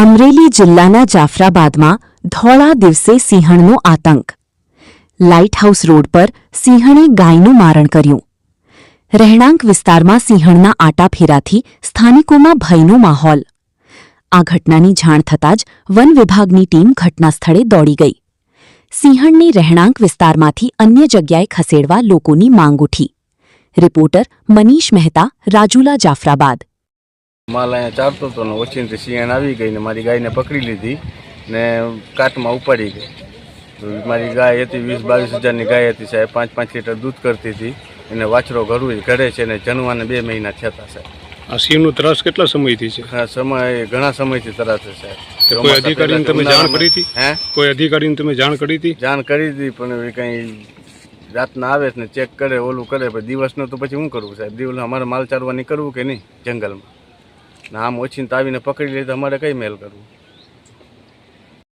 અમરેલી જિલ્લાના જાફરાબાદમાં ધોળા દિવસે સિંહણનો આતંક. લાઇટહાઉસ રોડ પર સિંહણે ગાયનું મારણ કર્યું. રહેણાંક વિસ્તારમાં સિંહણના આટાફેરાથી સ્થાનિકોમાં ભયનો માહોલ. આ ઘટનાની જાણ થતાં જ વન વિભાગની ટીમ ઘટનાસ્થળે દોડી ગઈ. સિંહણને રહેણાંક વિસ્તારમાંથી અન્ય જગ્યાએ ખસેડવા લોકોની માંગ ઉઠી. રિપોર્ટર મનીષ મહેતા, રાજુલા, જાફરાબાદ. માલ અહીંયા ચારતો હતો ને ઓચિંતી સિંહણ આવી ગઈ ને મારી ગાયને પકડી લીધી ને કાટમાં ઉપાડી ગઈ. મારી ગાય હતી 20-22 હજારની ગાય હતી સાહેબ. 5-5 લીટર દૂધ કરતી હતી. એને વાછરો ઘરે છે ને જન્માને 2 મહિના થયા હતા સાહેબ. આ સિંહનો ત્રાસ કેટલા સમયથી છે? ઘણા સમયથી ત્રાસ છે સાહેબ. કોઈ અધિકારીને તમે જાણ કરી હતી? કોઈ અધિકારીને તમે જાણ કરી હતી? જાણ કરી હતી પણ કંઈ રાતના આવે ને ચેક કરે ઓલું કરે, પણ દિવસનું તો પછી શું કરવું સાહેબ? દિવસ અમારે માલ ચારવા નીકળવું કે નહીં જંગલમાં? આમ ઓછીને આવીને પકડી લે તો અમારે કઈ મેલ કરવું?